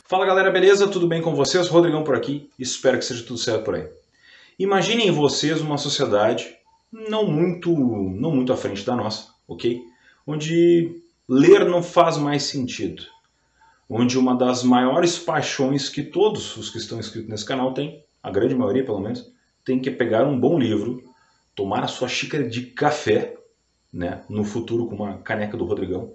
Fala galera, beleza? Tudo bem com vocês? Rodrigão por aqui, espero que seja tudo certo por aí. Imaginem vocês uma sociedade não muito à frente da nossa, ok? Onde ler não faz mais sentido. Onde uma das maiores paixões que todos os que estão inscritos nesse canal têm, a grande maioria pelo menos, tem que pegar um bom livro, tomar a sua xícara de café, né, no futuro com uma caneca do Rodrigão,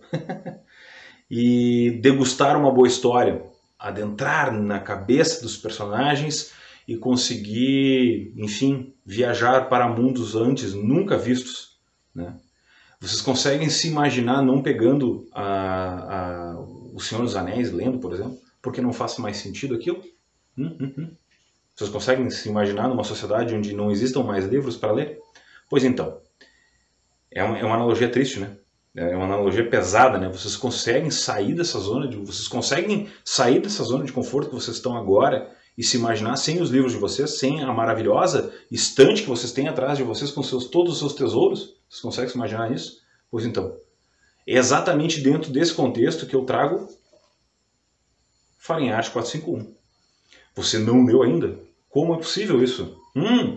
e degustar uma boa história, adentrar na cabeça dos personagens e conseguir, enfim, viajar para mundos antes nunca vistos, né? Vocês conseguem se imaginar não pegando O Senhor dos Anéis, lendo, por exemplo, porque não faz mais sentido aquilo? Vocês conseguem se imaginar numa sociedade onde não existam mais livros para ler? Pois então, é uma analogia triste, né? É uma analogia pesada, né? Vocês conseguem sair dessa zona de conforto que vocês estão agora e se imaginar sem os livros de vocês, sem a maravilhosa estante que vocês têm atrás de vocês com todos os seus tesouros? Vocês conseguem se imaginar isso? Pois então, é exatamente dentro desse contexto que eu trago Fahrenheit 451. Você não leu ainda? Como é possível isso?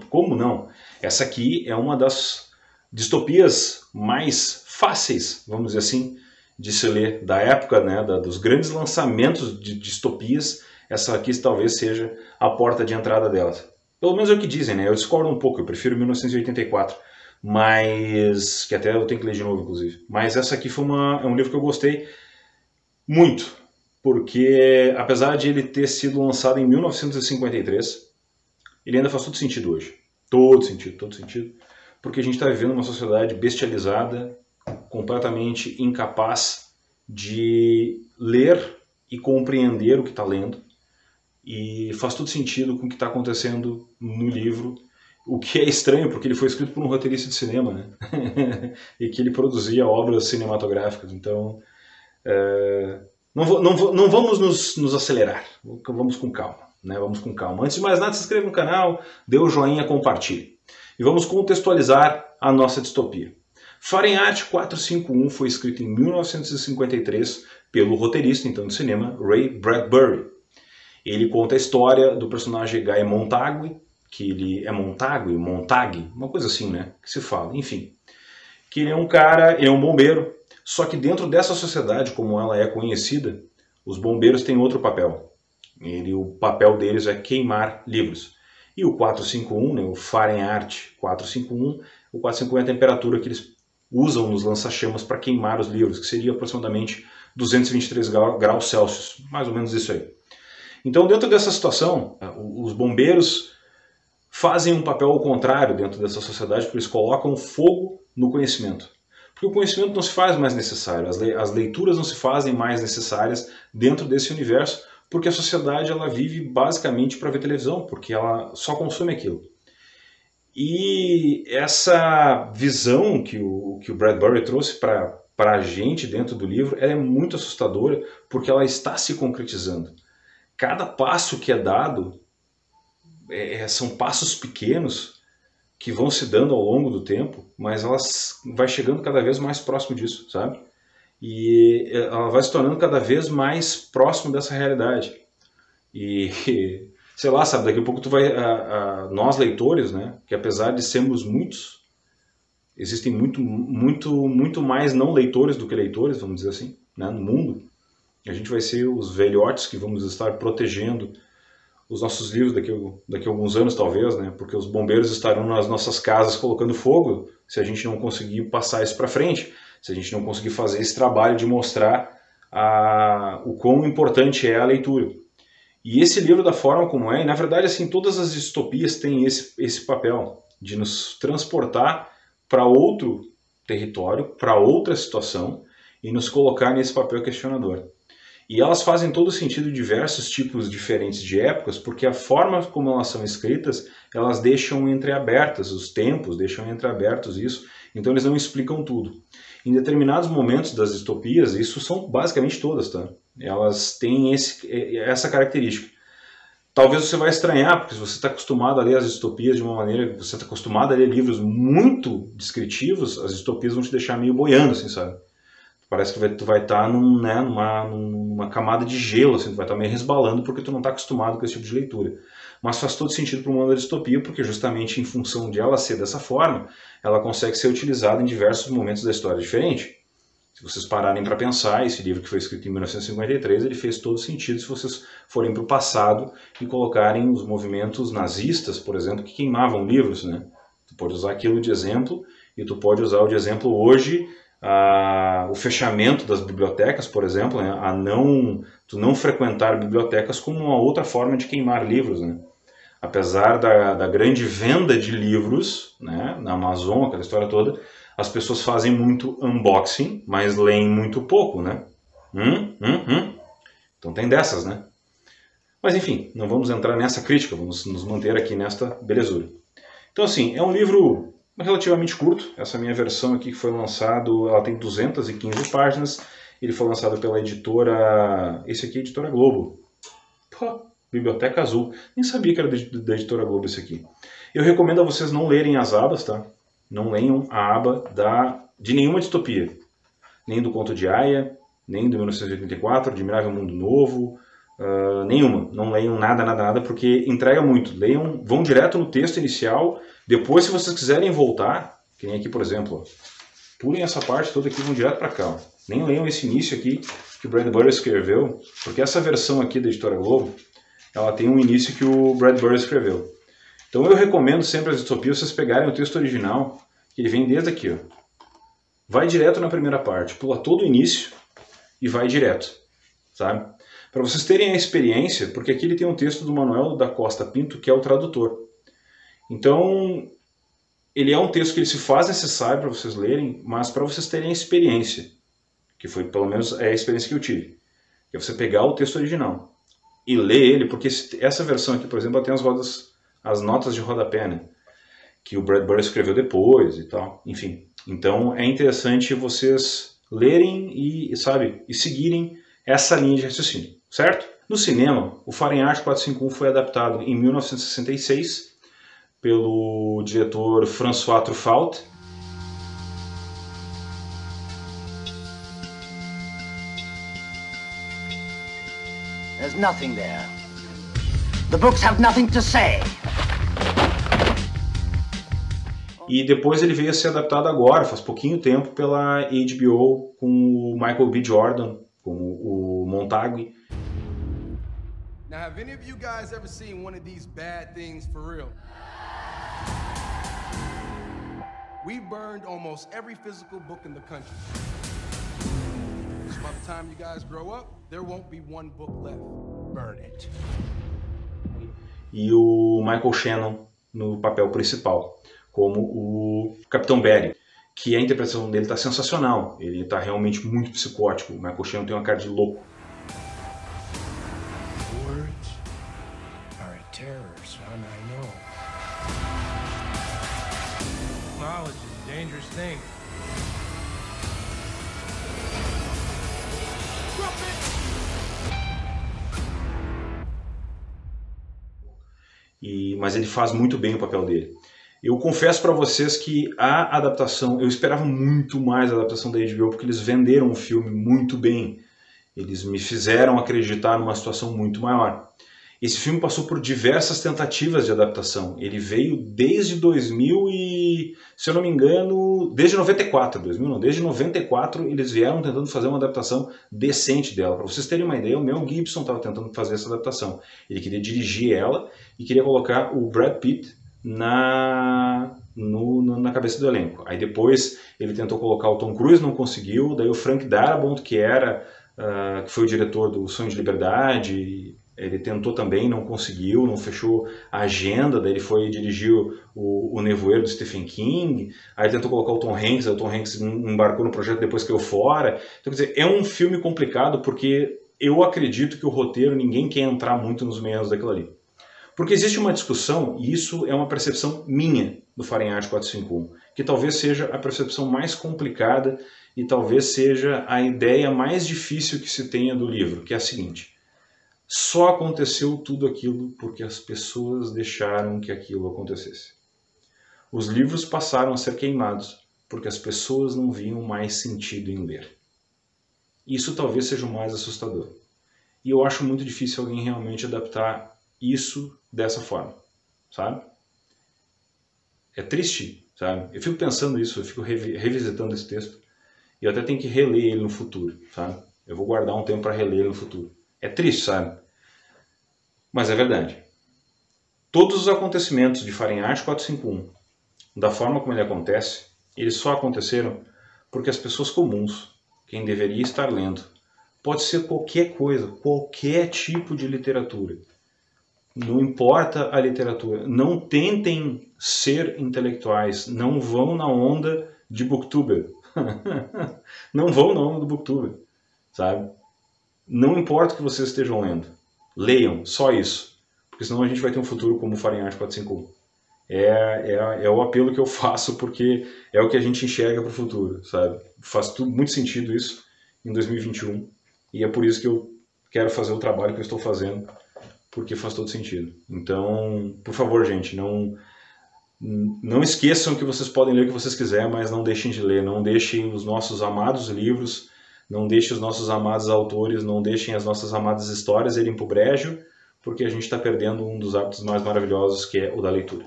Como não? Essa aqui é uma das distopias mais fáceis, vamos dizer assim, de se ler da época, né, dos grandes lançamentos de distopias. Essa aqui talvez seja a porta de entrada delas. Pelo menos é o que dizem, né? Eu discordo um pouco, eu prefiro 1984, mas que até eu tenho que ler de novo, inclusive. Mas essa aqui é um livro que eu gostei muito, porque apesar de ele ter sido lançado em 1953, ele ainda faz todo sentido hoje. Todo sentido. Porque a gente está vivendo uma sociedade bestializada, completamente incapaz de ler e compreender o que está lendo. E faz todo sentido com o que está acontecendo no livro, o que é estranho, porque ele foi escrito por um roteirista de cinema, né? E que ele produzia obras cinematográficas. Então, não vamos nos acelerar, vamos com calma, né? Vamos com calma. Antes de mais nada, se inscreva no canal, dê o joinha, compartilhe. E vamos contextualizar a nossa distopia. Fahrenheit 451 foi escrito em 1953 pelo roteirista, então, de cinema, Ray Bradbury. Ele conta a história do personagem Guy Montag, que ele é Montag, uma coisa assim, né, que se fala, enfim. Que ele é um cara, ele é um bombeiro, só que dentro dessa sociedade, como ela é conhecida, os bombeiros têm outro papel. O papel deles é queimar livros. E o 451, né, o Fahrenheit 451, o 451 é a temperatura que eles usam nos lança-chamas para queimar os livros, que seria aproximadamente 223 graus Celsius, mais ou menos isso aí. Então, dentro dessa situação, os bombeiros fazem um papel ao contrário dentro dessa sociedade, porque eles colocam fogo no conhecimento. Porque o conhecimento não se faz mais necessário, as leituras não se fazem mais necessárias dentro desse universo, porque a sociedade ela vive basicamente para ver televisão, porque ela só consome aquilo. E essa visão que o Bradbury trouxe para a gente dentro do livro, ela é muito assustadora, porque ela está se concretizando. Cada passo que é dado são passos pequenos que vão se dando ao longo do tempo, mas elas vai chegando cada vez mais próximo disso, sabe? E ela vai se tornando cada vez mais próximo dessa realidade. E, sei lá, sabe, daqui a pouco tu vai, nós leitores, né, que apesar de sermos muitos, existem muito mais não leitores do que leitores, vamos dizer assim, né, no mundo. A gente vai ser os velhotes que vamos estar protegendo os nossos livros daqui a alguns anos, talvez, né, porque os bombeiros estarão nas nossas casas colocando fogo se a gente não conseguir passar isso para frente. Se a gente não conseguir fazer esse trabalho de mostrar o quão importante é a leitura. E esse livro, da forma como é, e na verdade, assim, todas as distopias têm esse papel de nos transportar para outro território, para outra situação, e nos colocar nesse papel questionador. E elas fazem todo sentido em diversos tipos diferentes de épocas, porque a forma como elas são escritas, elas deixam entreabertas os tempos, deixam entreabertos isso, então eles não explicam tudo. Em determinados momentos das distopias, isso são basicamente todas, tá? Elas têm essa característica. Talvez você vai estranhar, porque se você está acostumado a ler as distopias de uma maneira, você está acostumado a ler livros muito descritivos, as distopias vão te deixar meio boiando, assim, sabe? Parece que tu vai estar numa camada de gelo, assim, tu vai estar meio resbalando porque tu não está acostumado com esse tipo de leitura. Mas faz todo sentido para o mundo da distopia, porque justamente em função de ela ser dessa forma, ela consegue ser utilizada em diversos momentos da história diferentes. Se vocês pararem para pensar, esse livro que foi escrito em 1953, ele fez todo sentido se vocês forem para o passado e colocarem os movimentos nazistas, por exemplo, que queimavam livros, né? Tu pode usar aquilo de exemplo e tu pode usar o de exemplo hoje o fechamento das bibliotecas, por exemplo, né? Tu não frequentar bibliotecas como uma outra forma de queimar livros, né? Apesar da grande venda de livros, né, na Amazon, aquela história toda, as pessoas fazem muito unboxing, mas leem muito pouco, né? Então tem dessas, né? Mas enfim, não vamos entrar nessa crítica, vamos nos manter aqui nesta belezura. Então assim, é um livro relativamente curto, essa minha versão aqui que foi lançado, ela tem 215 páginas, ele foi lançado pela editora, esse aqui é a Editora Globo. Pô, Biblioteca Azul, nem sabia que era da Editora Globo esse aqui. Eu recomendo a vocês não lerem as abas, tá? Não leiam a aba de nenhuma distopia. Nem do Conto de Aia, nem do 1984, Admirável Mundo Novo, nenhuma. Não leiam nada, porque entrega muito. Leiam, vão direto no texto inicial, depois se vocês quiserem voltar, que nem aqui por exemplo, ó, pulem essa parte toda aqui e vão direto para cá. Ó. Nem leiam esse início aqui que o Bradbury escreveu, porque essa versão aqui da Editora Globo, ela tem um início que o Bradbury escreveu. Então eu recomendo sempre as distopias vocês pegarem o texto original, que ele vem desde aqui, ó. Vai direto na primeira parte, pula todo o início e vai direto, sabe? Para vocês terem a experiência, porque aqui ele tem um texto do Manuel da Costa Pinto, que é o tradutor. Então, ele é um texto que ele se faz necessário para vocês lerem, mas para vocês terem a experiência, que foi pelo menos a experiência que eu tive, que é você pegar o texto original e ler ele, porque essa versão aqui, por exemplo, ela tem as notas de rodapé, né? Que o Bradbury escreveu depois e tal, enfim. Então é interessante vocês lerem e seguirem essa linha de raciocínio, certo? No cinema, o Fahrenheit 451 foi adaptado em 1966 pelo diretor François Truffaut. There's nothing there. The books have nothing to say. E depois ele veio a ser adaptado agora, faz pouquinho tempo, pela HBO com o Michael B. Jordan, com o Montague. Now, have any of you guys ever seen one of these bad things for real? We burned almost every physical book in the country. So by the time you guys grow up, there won't be one book left. Burn it. E o Michael Shannon no papel principal, como o Capitão Barry, que a interpretação dele está sensacional. Ele está realmente muito psicótico. O Michael Shannon tem uma cara de louco. Words are a terror, son, I know. Knowledge is a dangerous thing. Mas ele faz muito bem o papel dele. Eu confesso para vocês que a adaptação, eu esperava muito mais a adaptação da HBO, porque eles venderam o filme muito bem. Eles me fizeram acreditar numa situação muito maior. Esse filme passou por diversas tentativas de adaptação. Ele veio desde 2000 e, se eu não me engano, desde 94. 2000 não, desde 94 eles vieram tentando fazer uma adaptação decente dela. Para vocês terem uma ideia, o Mel Gibson estava tentando fazer essa adaptação. Ele queria dirigir ela e queria colocar o Brad Pitt na cabeça do elenco. Aí depois ele tentou colocar o Tom Cruise, não conseguiu. Daí o Frank Darabont, que foi o diretor do Sonho de Liberdade, ele tentou também, não conseguiu, não fechou a agenda. Daí ele foi dirigir o Nevoeiro do Stephen King. Aí ele tentou colocar o Tom Hanks embarcou no projeto, depois caiu fora. Então, quer dizer, é um filme complicado porque eu acredito que o roteiro, ninguém quer entrar muito nos meios daquilo ali. Porque existe uma discussão, e isso é uma percepção minha do Fahrenheit 451, que talvez seja a percepção mais complicada e talvez seja a ideia mais difícil que se tenha do livro, que é a seguinte: só aconteceu tudo aquilo porque as pessoas deixaram que aquilo acontecesse. Os livros passaram a ser queimados porque as pessoas não viam mais sentido em ler. Isso talvez seja o mais assustador. E eu acho muito difícil alguém realmente adaptar isso dessa forma, sabe? É triste, sabe? Eu fico pensando isso, eu fico revisitando esse texto e eu até tenho que reler ele no futuro, sabe? Eu vou guardar um tempo para reler ele no futuro. É triste, sabe? Mas é verdade. Todos os acontecimentos de Fahrenheit 451, da forma como ele acontece, eles só aconteceram porque as pessoas comuns, quem deveria estar lendo, pode ser qualquer coisa, qualquer tipo de literatura. Não importa a literatura. Não tentem ser intelectuais. Não vão na onda de booktuber. Não vão na onda do booktuber. Sabe? Não importa o que vocês estejam lendo. Leiam, só isso. Porque senão a gente vai ter um futuro como o Fahrenheit 451. É o apelo que eu faço porque é o que a gente enxerga para o futuro, sabe? Faz muito sentido isso em 2021 e é por isso que eu quero fazer o trabalho que eu estou fazendo, porque faz todo sentido. Então, por favor, gente, não esqueçam que vocês podem ler o que vocês quiserem, mas não deixem de ler, não deixem os nossos amados livros, não deixem os nossos amados autores, não deixem as nossas amadas histórias irem para o brejo, porque a gente está perdendo um dos hábitos mais maravilhosos, que é o da leitura.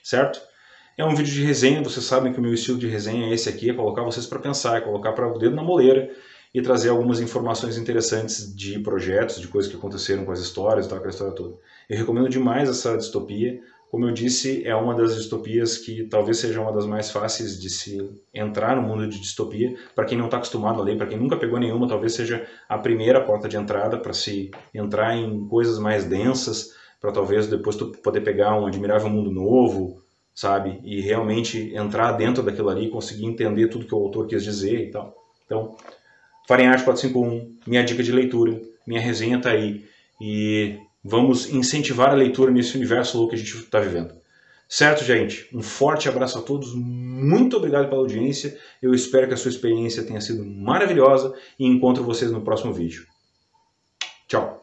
Certo? É um vídeo de resenha, vocês sabem que o meu estilo de resenha é esse aqui, é colocar vocês para pensar, é colocar para o dedo na moleira e trazer algumas informações interessantes de projetos, de coisas que aconteceram com as histórias e tal, aquela história toda. Eu recomendo demais essa distopia. Como eu disse, é uma das distopias que talvez seja uma das mais fáceis de se entrar no mundo de distopia. Para quem não está acostumado a ler, para quem nunca pegou nenhuma, talvez seja a primeira porta de entrada para se entrar em coisas mais densas, para talvez depois tu poder pegar um admirável mundo novo, sabe? E realmente entrar dentro daquilo ali e conseguir entender tudo que o autor quis dizer e tal. Então, Fahrenheit 451, minha dica de leitura, minha resenha está aí. E vamos incentivar a leitura nesse universo louco que a gente está vivendo. Certo, gente? Um forte abraço a todos, muito obrigado pela audiência. Eu espero que a sua experiência tenha sido maravilhosa e encontro vocês no próximo vídeo. Tchau!